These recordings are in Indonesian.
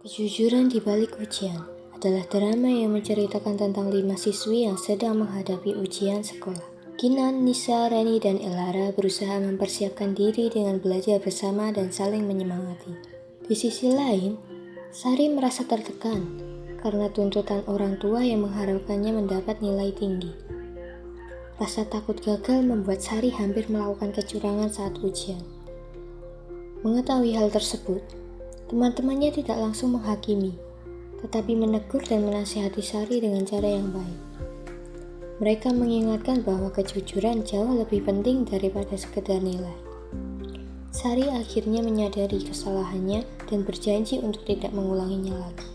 Kejujuran di Balik Ujian adalah drama yang menceritakan tentang 5 siswi yang sedang menghadapi ujian sekolah. Kinan, Nisa, Reni, dan Elara berusaha mempersiapkan diri dengan belajar bersama dan saling menyemangati. Di sisi lain, Sari merasa tertekan karena tuntutan orang tua yang mengharapkannya mendapat nilai tinggi. Rasa takut gagal membuat Sari hampir melakukan kecurangan saat ujian. Mengetahui hal tersebut, teman-temannya tidak langsung menghakimi, tetapi menegur dan menasihati Sari dengan cara yang baik. Mereka mengingatkan bahwa kejujuran jauh lebih penting daripada sekedar nilai. Sari akhirnya menyadari kesalahannya dan berjanji untuk tidak mengulanginya lagi.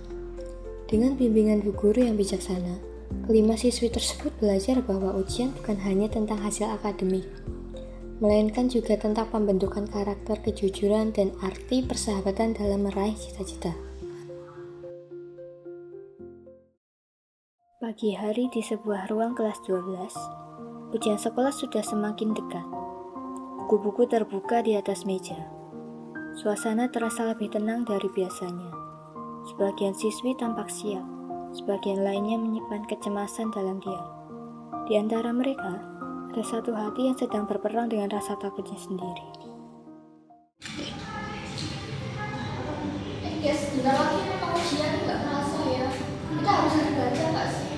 Dengan bimbingan bu guru yang bijaksana, kelima siswi tersebut belajar bahwa ujian bukan hanya tentang hasil akademik, melainkan juga tentang pembentukan karakter, kejujuran, dan arti persahabatan dalam meraih cita-cita. Pagi hari di sebuah ruang kelas 12, ujian sekolah sudah semakin dekat. Buku-buku terbuka di atas meja. Suasana terasa lebih tenang dari biasanya. Sebagian siswi tampak siap, sebagian lainnya menyimpan kecemasan dalam diam. Di antara mereka, ada satu hati yang sedang berperang dengan rasa takutnya sendiri. Guys, bentar lagi memang ujian nggak kerasa ya. Kita harus baca nggak sih?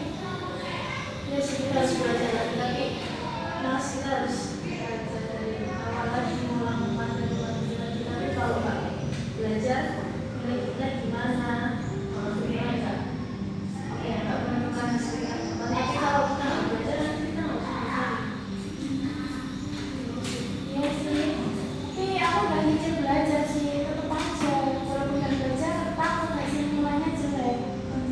Ya sih, kita harus belajar lagi. Tapi kita harus belajar dari awal lagi, mengulang dari lagi. Tapi kalau nggak belajar, nilai kita gimana? Kalau kita nggak menemukan hasil. Tapi kalau kita nggak belajar, nanti kita nggak bisa belajar. Iya sih, tapi aku udah nyicil belajar sih, tetap aja walaupun nggak belajar takut nggak sih nilainya jelek.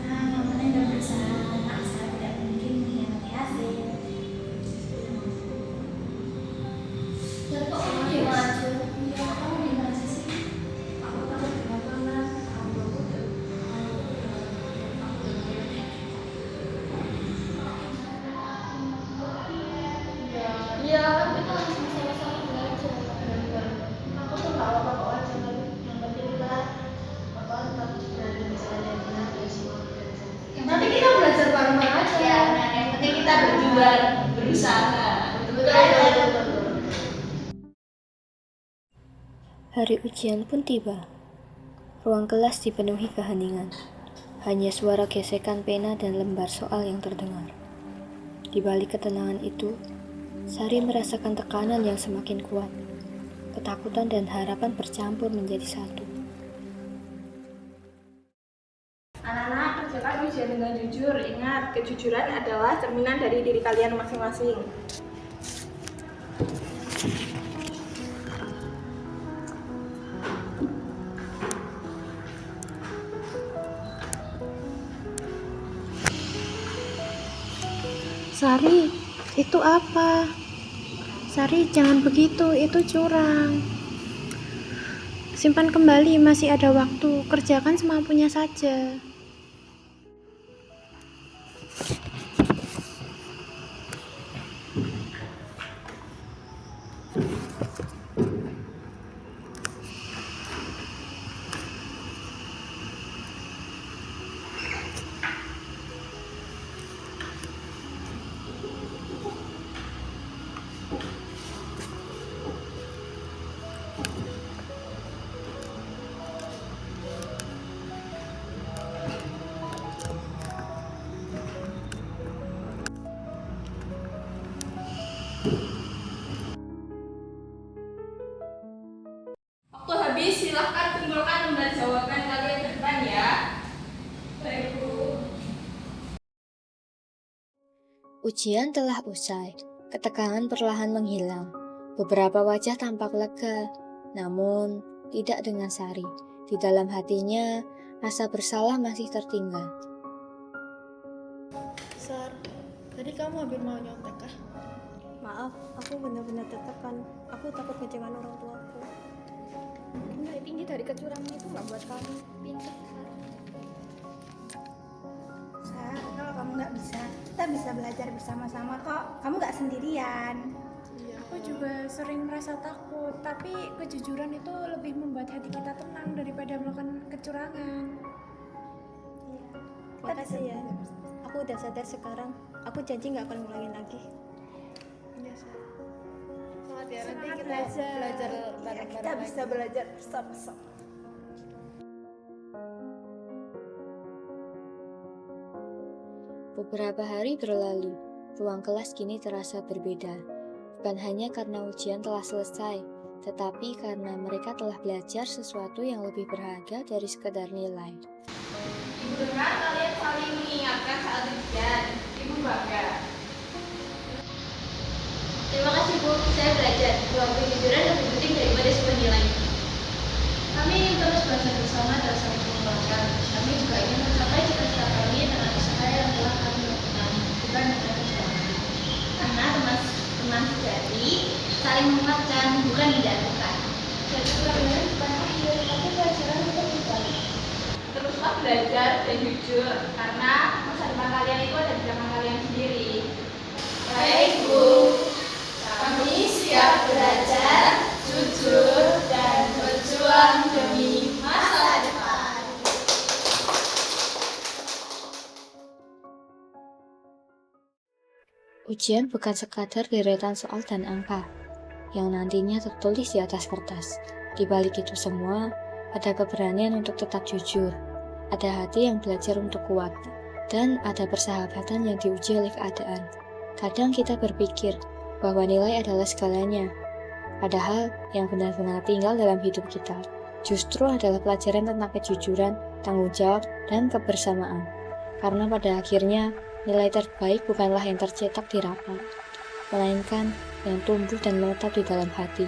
Nah, namanya udah berusaha, usaha tidak mungkin mengkhianati hasil. Ya kok kamu diem aja? Iya, kamu diem aja sih. Aku takut kegagalan, aku takut Iya, kan kita harus sama-sama belajar. Aku tuh nggak apa-apa kok aja, tapi yang penting kita tetap berada di jalan yang benar dari semua belajar. Nanti kita belajar bareng-bareng aja. Ya, nah, yang penting kita berdua berusaha. Betul. Hari ujian pun tiba. Ruang kelas dipenuhi keheningan. Hanya suara gesekan pena dan lembar soal yang terdengar. Di balik ketenangan itu, Sari merasakan tekanan yang semakin kuat. Ketakutan dan harapan bercampur menjadi satu. Anak-anak, kerjakan ujian dengan jujur. Ingat, kejujuran adalah cerminan dari diri kalian masing-masing. Sari, itu apa? Sari, jangan begitu, itu curang. Simpan kembali, masih ada waktu. Kerjakan semampunya saja. Waktu habis, silahkan kumpulkan lembar jawaban kalian ke depan ya. Baik, Bu. Ujian telah usai. Ketegangan perlahan menghilang. Beberapa wajah tampak lega, namun tidak dengan Sari. Di dalam hatinya, rasa bersalah masih tertinggal. Sar, tadi kamu hampir mau nyontek kah? Maaf, aku benar-benar tertekan. Aku takut ngecewain orang tuaku. Nilai tinggi dari kecurangan itu nggak buat kamu pintar. Sar, kalau kamu nggak bisa, kita bisa belajar bersama-sama kok. Kamu nggak sendirian. Iya, aku juga sering merasa takut, tapi kejujuran itu lebih membuat hati kita tenang daripada melakukan kecurangan. Makasih ya. Aku udah sadar sekarang. Aku janji nggak akan ngulangin lagi. Iya, Sar. Semangat ya, nanti Semangat kita belajar. belajar Ya, bareng-bareng kita lagi. bisa belajar bersama-sama. Beberapa hari berlalu, ruang kelas kini terasa berbeda. Bukan hanya karena ujian telah selesai, tetapi karena mereka telah belajar sesuatu yang lebih berharga dari sekedar nilai. Ibu dengar kalian saling mengingatkan saat ujian. Ibu bangga. Terima kasih Bu, saya belajar bahwa kejujuran lebih penting daripada sebuah nilai. Kami ingin terus belajar bersama dan saling mengembangkan. Kami juga ingin mencapai cita-cita kami dengan usaha yang telah kami lakukan, bukan dengan kecuali. Karena teman sejati saling menguatkan, bukan menjatuhkan. Jadi pelajaran bukan akhir, tapi pelajaran untuk kembali. Teruslah belajar dan jujur, karena masa depan kalian itu ada di tangan kalian sendiri. Baik Bu, kami siap belajar, jujur, dan berjuang demi masa depan. Ujian bukan sekadar deretan soal dan angka yang nantinya tertulis di atas kertas. Di balik itu semua, ada keberanian untuk tetap jujur, ada hati yang belajar untuk kuat, dan ada persahabatan yang diuji oleh keadaan. Kadang kita berpikir bahwa nilai adalah segalanya, padahal yang benar-benar tinggal dalam hidup kita justru adalah pelajaran tentang kejujuran, tanggung jawab, dan kebersamaan. Karena pada akhirnya, nilai terbaik bukanlah yang tercetak di rapor, melainkan yang tumbuh dan menetap di dalam hati.